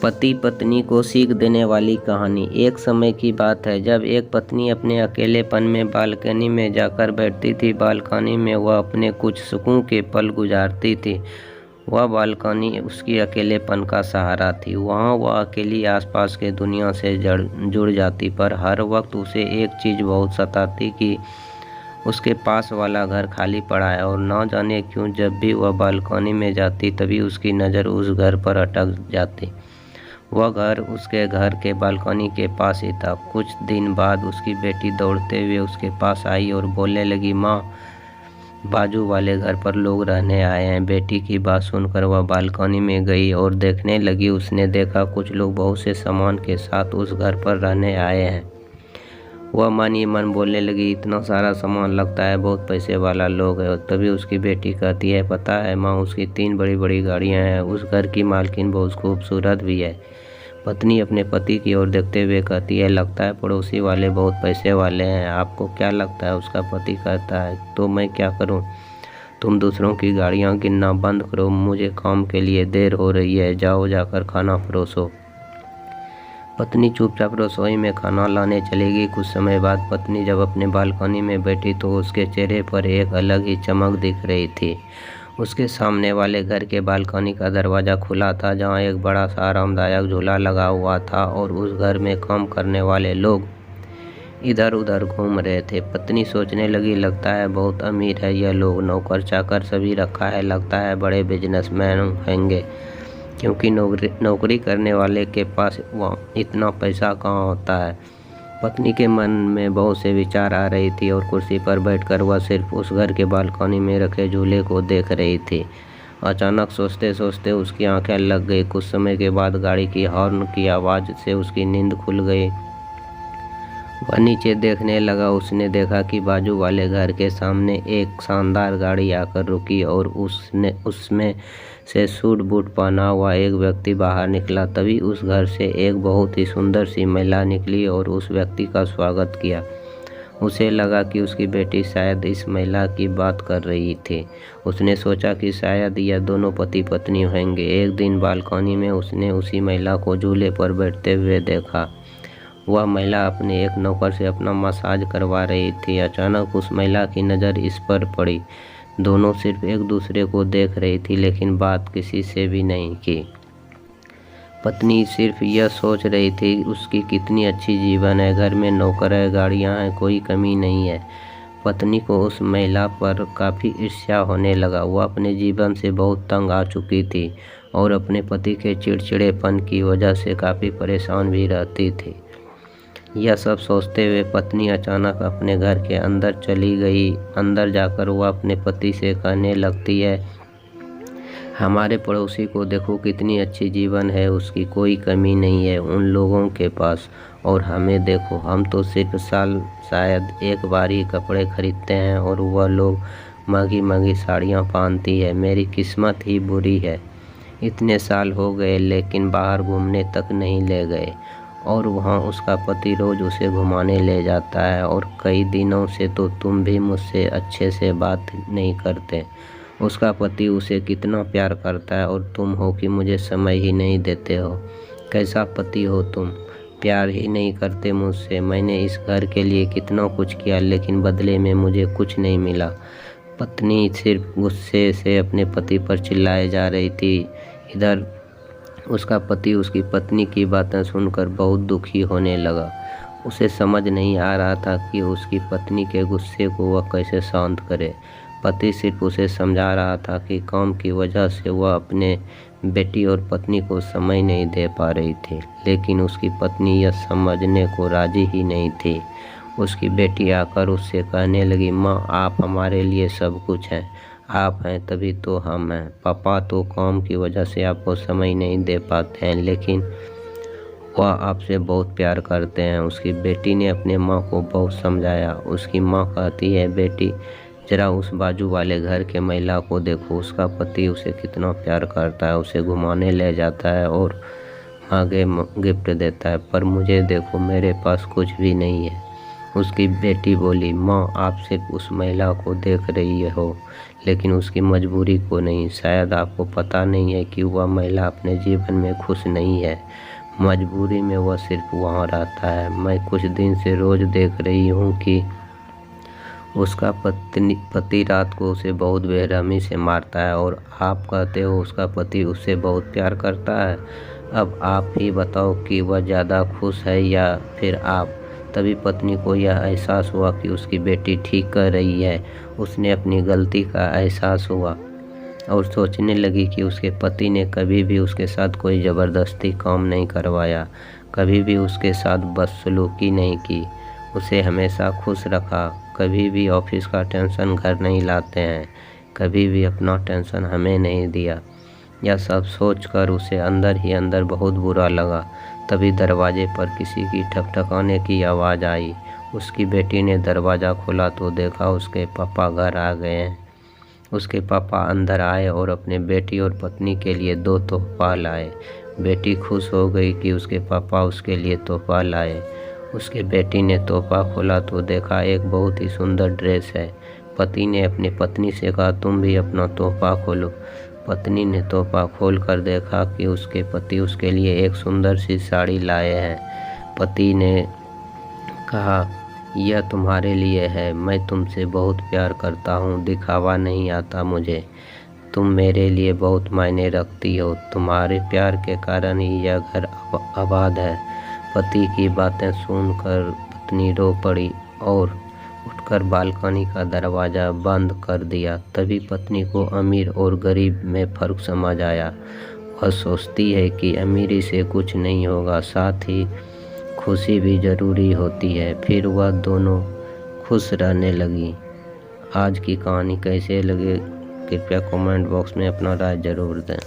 पति पत्नी को सीख देने वाली कहानी। एक समय की बात है जब एक पत्नी अपने अकेलेपन में बालकनी में जाकर बैठती थी। बालकनी में वह अपने कुछ सुकून के पल गुजारती थी। वह बालकनी उसकी अकेलेपन का सहारा थी। वहाँ वह अकेली आसपास के दुनिया से जुड़ जाती, पर हर वक्त उसे एक चीज़ बहुत सताती कि उसके पास वाला घर खाली पड़ा है। और न जाने क्यों जब भी वह बालकनी में जाती तभी उसकी नज़र उस घर पर अटक जाती। वह घर उसके घर के बालकनी के पास ही था। कुछ दिन बाद उसकी बेटी दौड़ते हुए उसके पास आई और बोलने लगी, माँ, बाजू वाले घर पर लोग रहने आए हैं। बेटी की बात सुनकर वह बालकनी में गई और देखने लगी। उसने देखा कुछ लोग बहुत से सामान के साथ उस घर पर रहने आए हैं। वह मन ही मन बोलने लगी, इतना सारा सामान, लगता है बहुत पैसे वाला लोग है। तभी उसकी बेटी कहती है, पता है माँ, उसकी 3 बड़ी बड़ी गाड़ियाँ हैं। उस घर की मालकिन बहुत खूबसूरत भी है। पत्नी अपने पति की ओर देखते हुए कहती है, लगता है पड़ोसी वाले बहुत पैसे वाले हैं। आपको क्या लगता है? उसका पति कहता है, तो मैं क्या करूं? तुम दूसरों की गाड़ियां गिनना बंद करो। मुझे काम के लिए देर हो रही है। जाओ, जाकर खाना परोसो। पत्नी चुपचाप रसोई में खाना लाने चलेगी। कुछ समय बाद पत्नी जब अपने बालकनी में बैठी तो उसके चेहरे पर एक अलग ही चमक दिख रही थी। उसके सामने वाले घर के बालकनी का दरवाज़ा खुला था, जहां एक बड़ा सा आरामदायक झूला लगा हुआ था और उस घर में काम करने वाले लोग इधर उधर घूम रहे थे। पत्नी सोचने लगी, लगता है बहुत अमीर है यह लोग, नौकर चाकर सभी रखा है, लगता है बड़े बिजनेसमैन होंगे, क्योंकि नौकरी करने वाले के पास वहाँ इतना पैसा कहाँ होता है। पत्नी के मन में बहुत से विचार आ रही थी और कुर्सी पर बैठकर वह सिर्फ उस घर के बालकनी में रखे झूले को देख रही थी। अचानक सोचते सोचते उसकी आंखें लग गई। कुछ समय के बाद गाड़ी की हॉर्न की आवाज़ से उसकी नींद खुल गई। वह नीचे देखने लगा। उसने देखा कि बाजू वाले घर के सामने एक शानदार गाड़ी आकर रुकी और उसमें से सूट बूट पहना हुआ एक व्यक्ति बाहर निकला। तभी उस घर से एक बहुत ही सुंदर सी महिला निकली और उस व्यक्ति का स्वागत किया। उसे लगा कि उसकी बेटी शायद इस महिला की बात कर रही थी। उसने सोचा कि शायद यह दोनों पति पत्नी होंगे। एक दिन बालकनी में उसने उसी महिला को झूले पर बैठते हुए देखा। वह महिला अपने एक नौकर से अपना मसाज करवा रही थी। अचानक उस महिला की नज़र इस पर पड़ी। दोनों सिर्फ एक दूसरे को देख रही थी, लेकिन बात किसी से भी नहीं की। पत्नी सिर्फ यह सोच रही थी उसकी कितनी अच्छी जीवन है, घर में नौकर है, गाड़ियां हैं, कोई कमी नहीं है। पत्नी को उस महिला पर काफ़ी ईर्ष्या होने लगा। वह अपने जीवन से बहुत तंग आ चुकी थी और अपने पति के चिड़चिड़ेपन की वजह से काफ़ी परेशान भी रहती थी। यह सब सोचते हुए पत्नी अचानक अपने घर के अंदर चली गई। अंदर जाकर वह अपने पति से कहने लगती है, हमारे पड़ोसी को देखो, कितनी अच्छी जीवन है, उसकी कोई कमी नहीं है उन लोगों के पास, और हमें देखो, हम तो सिर्फ साल शायद एक बार ही कपड़े खरीदते हैं और वह लोग महंगी महंगी साड़ियाँ पहनती है। मेरी किस्मत ही बुरी है। इतने साल हो गए लेकिन बाहर घूमने तक नहीं ले गए, और वहाँ उसका पति रोज़ उसे घुमाने ले जाता है, और कई दिनों से तो तुम भी मुझसे अच्छे से बात नहीं करते। उसका पति उसे कितना प्यार करता है और तुम हो कि मुझे समय ही नहीं देते हो। कैसा पति हो तुम, प्यार ही नहीं करते मुझसे। मैंने इस घर के लिए कितना कुछ किया लेकिन बदले में मुझे कुछ नहीं मिला। पत्नी सिर्फ गुस्से से अपने पति पर चिल्लाए जा रही थी। इधर उसका पति उसकी पत्नी की बातें सुनकर बहुत दुखी होने लगा। उसे समझ नहीं आ रहा था कि उसकी पत्नी के गुस्से को वह कैसे शांत करे। पति सिर्फ उसे समझा रहा था कि काम की वजह से वह अपने बेटी और पत्नी को समय नहीं दे पा रही थी, लेकिन उसकी पत्नी यह समझने को राजी ही नहीं थी। उसकी बेटी आकर उससे कहने लगी, माँ, आप हमारे लिए सब कुछ हैं, आप हैं तभी तो हम हैं। पापा तो काम की वजह से आपको समय नहीं दे पाते हैं, लेकिन वह आपसे बहुत प्यार करते हैं। उसकी बेटी ने अपने माँ को बहुत समझाया। उसकी माँ कहती है, बेटी, जरा उस बाजू वाले घर के महिला को देखो, उसका पति उसे कितना प्यार करता है, उसे घुमाने ले जाता है और आगे गिफ्ट देता है, पर मुझे देखो, मेरे पास कुछ भी नहीं है। उसकी बेटी बोली, माँ आप सिर्फ उस महिला को देख रही हो, लेकिन उसकी मजबूरी को नहीं। शायद आपको पता नहीं है कि वह महिला अपने जीवन में खुश नहीं है। मजबूरी में वह सिर्फ वहाँ रहता है। मैं कुछ दिन से रोज़ देख रही हूँ कि उसका पति रात को उसे बहुत बेरहमी से मारता है, और आप कहते हो उसका पति उससे बहुत प्यार करता है। अब आप ही बताओ कि वह ज़्यादा खुश है या फिर आप। तभी पत्नी को यह एहसास हुआ कि उसकी बेटी ठीक कर रही है। उसने अपनी गलती का एहसास हुआ और सोचने लगी कि उसके पति ने कभी भी उसके साथ कोई ज़बरदस्ती काम नहीं करवाया, कभी भी उसके साथ बदसलूकी नहीं की, उसे हमेशा खुश रखा। कभी भी ऑफिस का टेंशन घर नहीं लाते हैं, कभी भी अपना टेंशन हमें नहीं दिया। यह सब सोचकर उसे अंदर ही अंदर बहुत बुरा लगा। तभी दरवाजे पर किसी की ठकठकाने की आवाज़ आई। उसकी बेटी ने दरवाज़ा खोला तो देखा उसके पापा घर आ गए हैं। उसके पापा अंदर आए और अपने बेटी और पत्नी के लिए 2 तोहफा लाए। बेटी खुश हो गई कि उसके पापा उसके लिए तोहफा लाए। उसके बेटी ने तोहफा खोला तो देखा एक बहुत ही सुंदर ड्रेस है। पति ने अपनी पत्नी से कहा, तुम भी अपना तोहफा खोलो। पत्नी ने तोहफा खोल कर देखा कि उसके पति उसके लिए एक सुंदर सी साड़ी लाए हैं। पति ने कहा, यह तुम्हारे लिए है। मैं तुमसे बहुत प्यार करता हूँ, दिखावा नहीं आता मुझे। तुम मेरे लिए बहुत मायने रखती हो। तुम्हारे प्यार के कारण ही यह घर आबाद है। पति की बातें सुनकर पत्नी रो पड़ी और उठकर बालकनी का दरवाज़ा बंद कर दिया। तभी पत्नी को अमीर और गरीब में फ़र्क समझ आया। वह सोचती है कि अमीरी से कुछ नहीं होगा, साथ ही खुशी भी ज़रूरी होती है। फिर वह दोनों खुश रहने लगी। आज की कहानी कैसे लगे कृपया कमेंट बॉक्स में अपना राय ज़रूर दें।